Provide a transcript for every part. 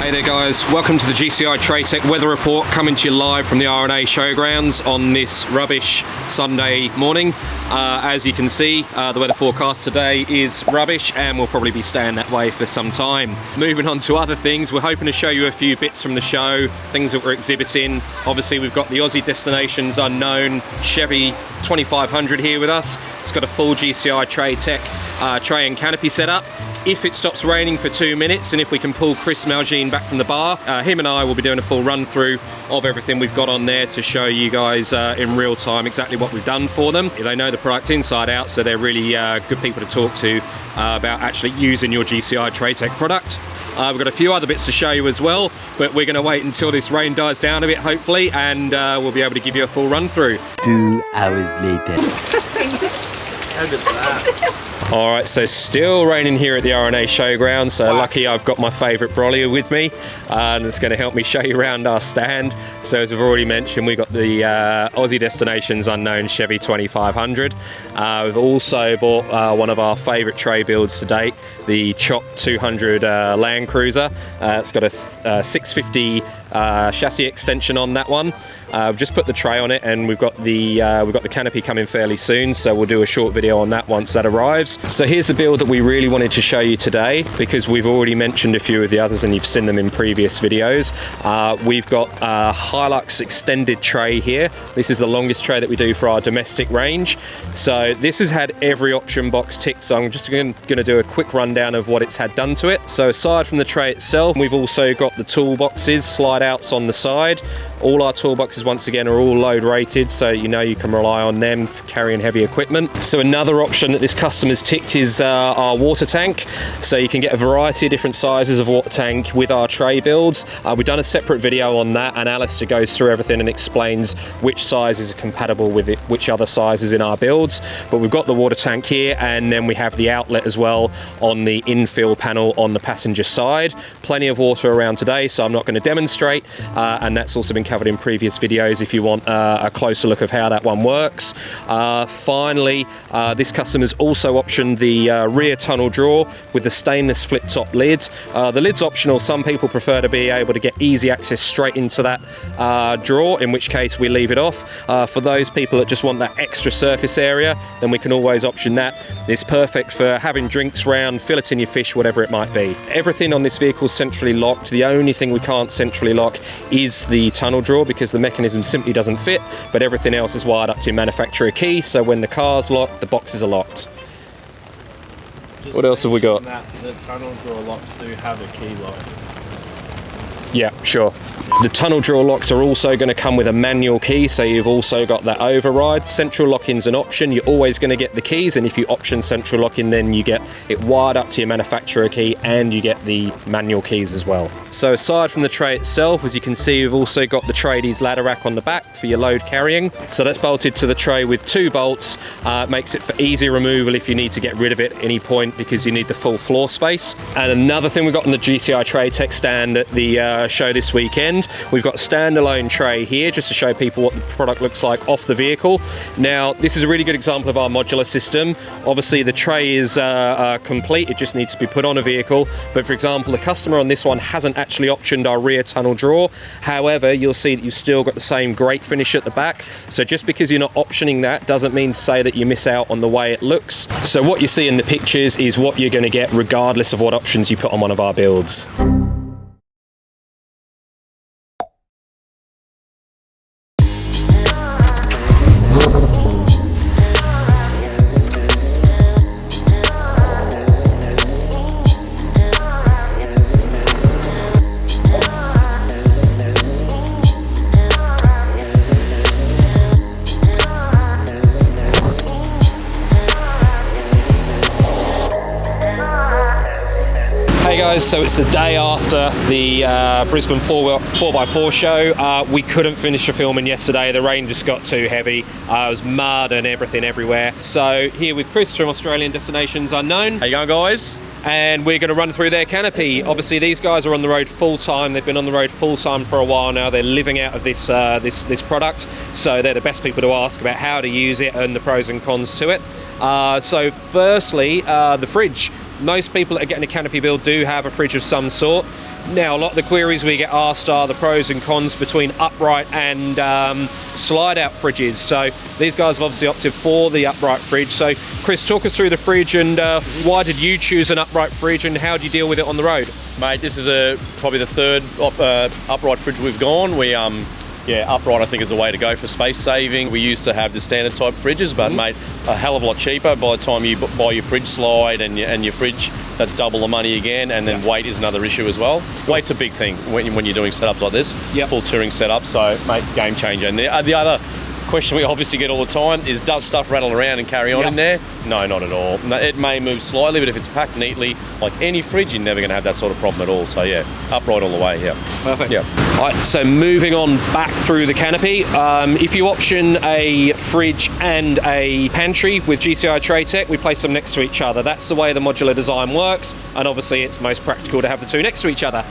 Hey there guys, welcome to the GCI traytec weather report, coming to you live from the R&A showgrounds on this rubbish Sunday morning. As you can see, the weather forecast today is rubbish and will probably be staying that way for some time. Moving on to other things, we're hoping to show you a few bits from the show, things that we're exhibiting. Obviously we've got the Aussie Destinations Unknown Chevy 2500 here with us. It's got a full GCI traytec tray and canopy setup. If it stops raining for 2 minutes and if we can pull Chris Malgene back from the bar, him and I will be doing a full run through of everything we've got on there to show you guys in real time exactly what we've done for them. They know the product inside out, so they're really good people to talk to about actually using your GCI traytec product. We've got a few other bits to show you as well, but we're going to wait until this rain dies down a bit hopefully, and we'll be able to give you a full run through. 2 hours later. How good for that? Alright, so still raining here at the R&A showground, so lucky I've got my favourite brolly with me, and it's going to help me show you around our stand. So as we've already mentioned, we've got the Aussie Destinations Unknown Chevy 2500. We've also bought one of our favourite tray builds to date, the Chop 200 Land Cruiser. It's got a 650 chassis extension on that one. We've just put the tray on it, and we've got the canopy coming fairly soon, so we'll do a short video on that once that arrives. So here's the build that we really wanted to show you today, because we've already mentioned a few of the others and you've seen them in previous videos. We've got a Hilux extended tray here. This is the longest tray that we do for our domestic range. So this has had every option box ticked, so I'm just going to do a quick rundown of what it's had done to it. So aside from the tray itself, we've also got the toolboxes, slide outs on the side. All our toolboxes, once again, are all load rated, so you know you can rely on them for carrying heavy equipment. So another option that this customer's ticked is our water tank. So you can get a variety of different sizes of water tank with our tray builds. We've done a separate video on that, and Alistair goes through everything and explains which sizes are compatible with it, which other sizes in our builds. But we've got the water tank here, and then we have the outlet as well on the infill panel on the passenger side. Plenty of water around today, so I'm not going to demonstrate, and that's also been covered in previous videos if you want a closer look of how that one works. Finally, this customer's also optioned the rear tunnel drawer with the stainless flip top lid. The lid's optional. Some people prefer to be able to get easy access straight into that drawer, in which case we leave it off. For those people that just want that extra surface area, then we can always option that. It's perfect for having drinks round, filleting your fish, whatever it might be. Everything on this vehicle is centrally locked. The only thing we can't centrally lock is the tunnel drawer, because the mechanism simply doesn't fit, but everything else is wired up to your manufacturer key, so when the car's locked, the boxes are locked. Just what else have we got? The tunnel drawer locks do have a key lock. Yeah, sure. The tunnel drawer locks are also going to come with a manual key, so you've also got that override. Central lock-in's an option. You're always going to get the keys, and if you option central lock-in, then you get it wired up to your manufacturer key, and you get the manual keys as well. So aside from the tray itself, as you can see, we've also got the tradies ladder rack on the back for your load carrying. So that's bolted to the tray with 2 bolts. Makes it for easy removal if you need to get rid of it at any point, because you need the full floor space. And another thing we've got on the GCI traytec stand at the show this weekend, we've got a standalone tray here just to show people what the product looks like off the vehicle. Now, this is a really good example of our modular system. Obviously the tray is complete, it just needs to be put on a vehicle, but for example the customer on this one hasn't actually optioned our rear tunnel drawer. However, you'll see that you've still got the same great finish at the back, so just because you're not optioning that doesn't mean to say that you miss out on the way it looks. So what you see in the pictures is what you're going to get regardless of what options you put on one of our builds. Hey guys, so it's the day after the Brisbane 4x4 show. We couldn't finish the filming yesterday, the rain just got too heavy. It was mud and everything everywhere. So here with Chris from Australian Destinations Unknown. How you going, guys? And we're going to run through their canopy. Obviously these guys are on the road full time. They've been on the road full time for a while now. They're living out of this this product, so they're the best people to ask about how to use it and the pros and cons to it. So firstly, the fridge. most people that are getting a canopy build do have a fridge of some sort. Now, a lot of the queries we get asked are the pros and cons between upright and slide-out fridges. So these guys have obviously opted for the upright fridge. So, Chris, talk us through the fridge and why did you choose an upright fridge and how do you deal with it on the road? Mate, this is probably the third upright fridge we've gone. Upright I think is the way to go for space saving. We used to have the standard type fridges, but mate, a hell of a lot cheaper. By the time you buy your fridge slide and your fridge, that's double the money again, and then weight is another issue as well. Weight's a big thing when you're doing setups like this, full touring setup, so mate, game changer. And the other question we obviously get all the time is, does stuff rattle around and carry on in there? No, not at all. No, it may move slightly, but if it's packed neatly, like any fridge, you're never going to have that sort of problem at all. So yeah, upright all the way, Perfect. Yeah. All right, so moving on back through the canopy, if you option a fridge and a pantry with GCI traytec, we place them next to each other. That's the way the modular design works, and obviously it's most practical to have the two next to each other.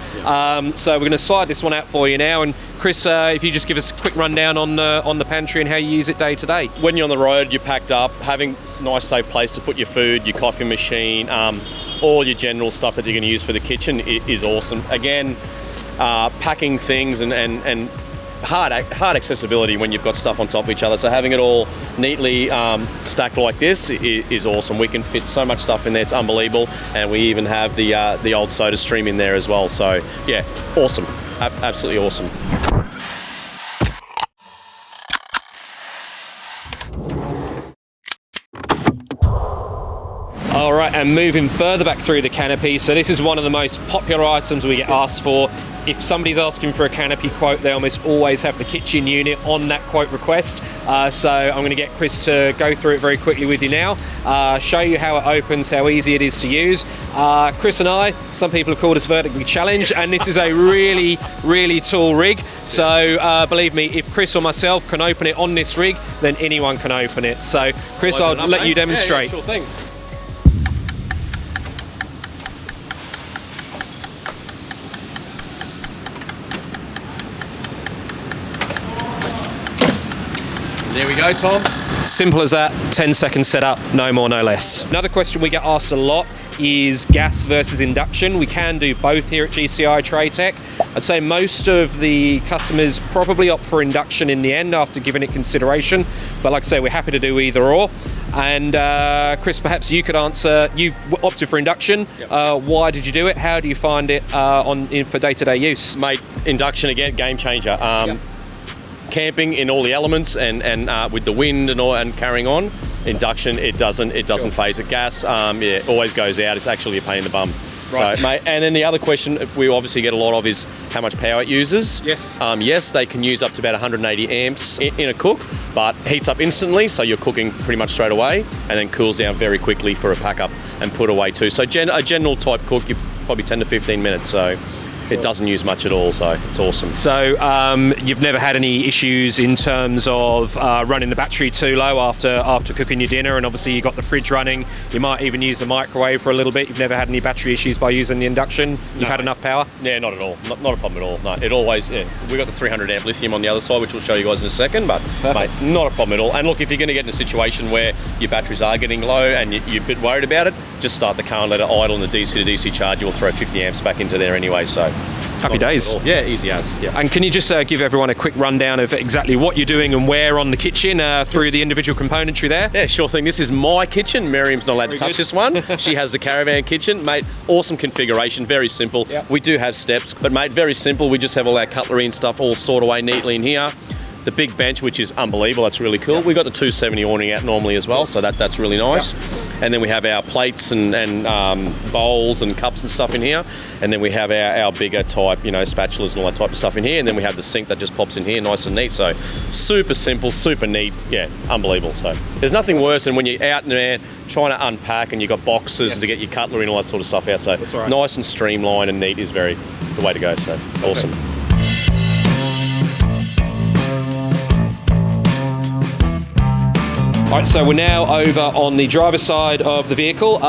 So we're going to slide this one out for you now, and Chris, if you just give us a quick rundown on the pantry and how you use it day to day. When you're on the road, you're packed up, having a nice safe place to put your food, your coffee machine, all your general stuff that you're going to use for the kitchen is awesome. Again, packing things and hard accessibility when you've got stuff on top of each other. So having it all neatly stacked like this is awesome. We can fit so much stuff in there, it's unbelievable. And we even have the old soda stream in there as well. So yeah, awesome, absolutely awesome. All right, and moving further back through the canopy, so this is one of the most popular items we get asked for. If somebody's asking for a canopy quote, they almost always have the kitchen unit on that quote request. So I'm going to get Chris to go through it very quickly with you now, show you how it opens, how easy it is to use. Chris and I, some people have called us vertically challenged, and this is a really, really tall rig. So believe me, if Chris or myself can open it on this rig, then anyone can open it. So Chris, I'll let you demonstrate. Yeah, sure thing. There we go, Tom. Simple as that, 10-second setup, no more, no less. Another question we get asked a lot is gas versus induction. We can do both here at GCI traytec. I'd say most of the customers probably opt for induction in the end after giving it consideration, but like I say, we're happy to do either or. And Chris, perhaps you could answer, you've opted for induction. Why did you do it? How do you find it for day-to-day use? Mate, induction again, game changer. Camping in all the elements and with the wind and carrying on, induction it doesn't phase it. Gas always goes out. It's actually a pain in the bum. Right. So mate, and then the other question we obviously get a lot of is how much power it uses. Yes, they can use up to about 180 amps in a cook, but heats up instantly, so you're cooking pretty much straight away, and then cools down very quickly for a pack up and put away too. So a general type cook, you probably 10 to 15 minutes. So it doesn't use much at all, so it's awesome. So you've never had any issues in terms of running the battery too low after cooking your dinner, and obviously you've got the fridge running. You might even use the microwave for a little bit. You've never had any battery issues by using the induction? You've had enough power? Yeah, not at all. Not a problem at all. No, it always, we've got the 300 amp lithium on the other side, which we'll show you guys in a second, but mate, not a problem at all. And look, if you're going to get in a situation where your batteries are getting low and you're a bit worried about it, just start the car and let it idle, and the DC to DC charge, you'll throw 50 amps back into there anyway, so happy days. Yeah, easy as. Yeah. And can you just give everyone a quick rundown of exactly what you're doing and where on the kitchen through the individual componentry there? Yeah, sure thing. This is my kitchen. Miriam's not allowed to touch this one. She has the caravan kitchen. Mate, awesome configuration, very simple. Yep. We do have steps, but mate, very simple. We just have all our cutlery and stuff all stored away neatly in here. The big bench, which is unbelievable, that's really cool. Yep. We've got the 270 awning out normally as well, so that's really nice. Yep. And then we have our plates and bowls and cups and stuff in here. And then we have our bigger type, spatulas and all that type of stuff in here. And then we have the sink that just pops in here, nice and neat. So super simple, super neat, yeah, unbelievable. So there's nothing worse than when you're out in there trying to unpack and you've got boxes to get your cutlery and all that sort of stuff out. So nice and streamlined and neat is the way to go, so awesome. All right, so we're now over on the driver's side of the vehicle,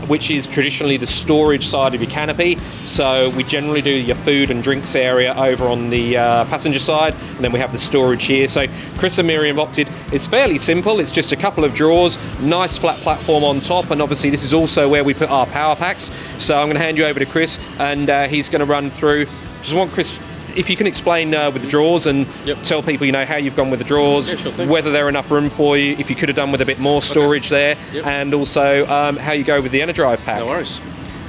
which is traditionally the storage side of your canopy. So we generally do your food and drinks area over on the passenger side, and then we have the storage here. So Chris and Miriam have opted, it's fairly simple. It's just a couple of drawers, nice flat platform on top, and obviously this is also where we put our power packs. So I'm going to hand you over to Chris, and he's going to run through. Just want Chris, if you can explain with the drawers and tell people, you know, how you've gone with the drawers, whether they're enough room for you, if you could have done with a bit more storage there, and also how you go with the EnerDrive pack. No worries.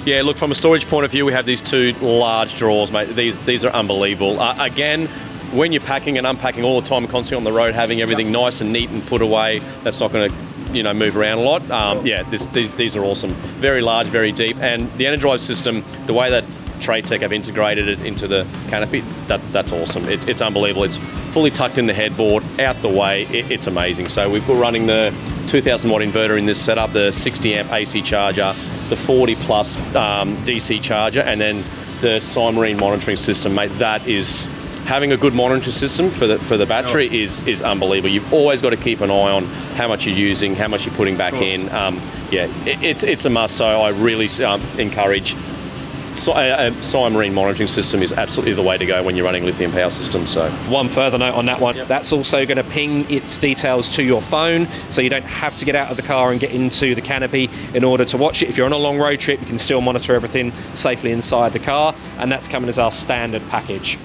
Yeah, look, from a storage point of view, we have these two large drawers, mate. These are unbelievable. Again, when you're packing and unpacking all the time, constantly on the road, having everything nice and neat and put away, that's not going to, you know, move around a lot. Yeah, these are awesome. Very large, very deep, and the EnerDrive system, the way that traytec have integrated it into the canopy, that's awesome. It's unbelievable. It's fully tucked in the headboard, out the way. It's amazing. So we've got running the 2000 watt inverter in this setup, the 60 amp AC charger, the 40 plus DC charger, and then the Marine monitoring system, mate. That is, having a good monitoring system for the battery is unbelievable. You've always got to keep an eye on how much you're using, how much you're putting back in. Yeah, it's a must. So I really encourage. Marine monitoring system is absolutely the way to go when you're running lithium power systems. So one further note on that one, that's also going to ping its details to your phone, so you don't have to get out of the car and get into the canopy in order to watch it. If you're on a long road trip, you can still monitor everything safely inside the car, and that's coming as our standard package.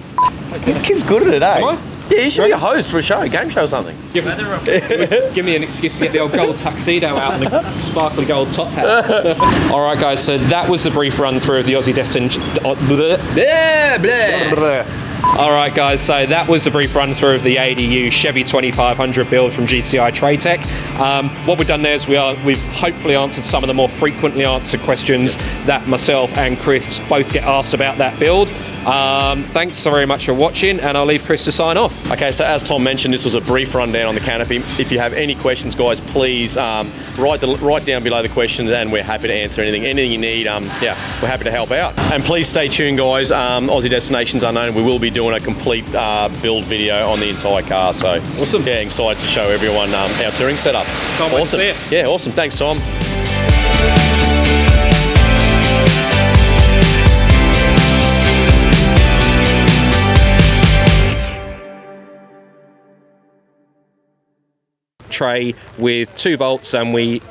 this kid's good at it, eh? Am I? Yeah, you should be a host for a show, a game show or something. Give me an excuse to get the old gold tuxedo out and the sparkly gold top hat. All right, guys, so that was the brief run through of the Aussie Destinations. All right, guys, so that was the brief run through of the ADU Chevy 2500 build from GCI Traytec. What we've done there is we've hopefully answered some of the more frequently answered questions that myself and Chris both get asked about that build. Thanks so very much for watching, and I'll leave Chris to sign off. Okay, so as Tom mentioned, this was a brief rundown on the canopy. If you have any questions, guys, please write down below the questions, and we're happy to answer anything you need. Yeah, we're happy to help out. And please stay tuned, guys. Aussie Destinations Unknown, we will be doing a complete build video on the entire car. So awesome. Yeah, excited to show everyone our touring setup. Can't wait to see it. Yeah, awesome. Thanks, Tom. Tray with 2 bolts, and we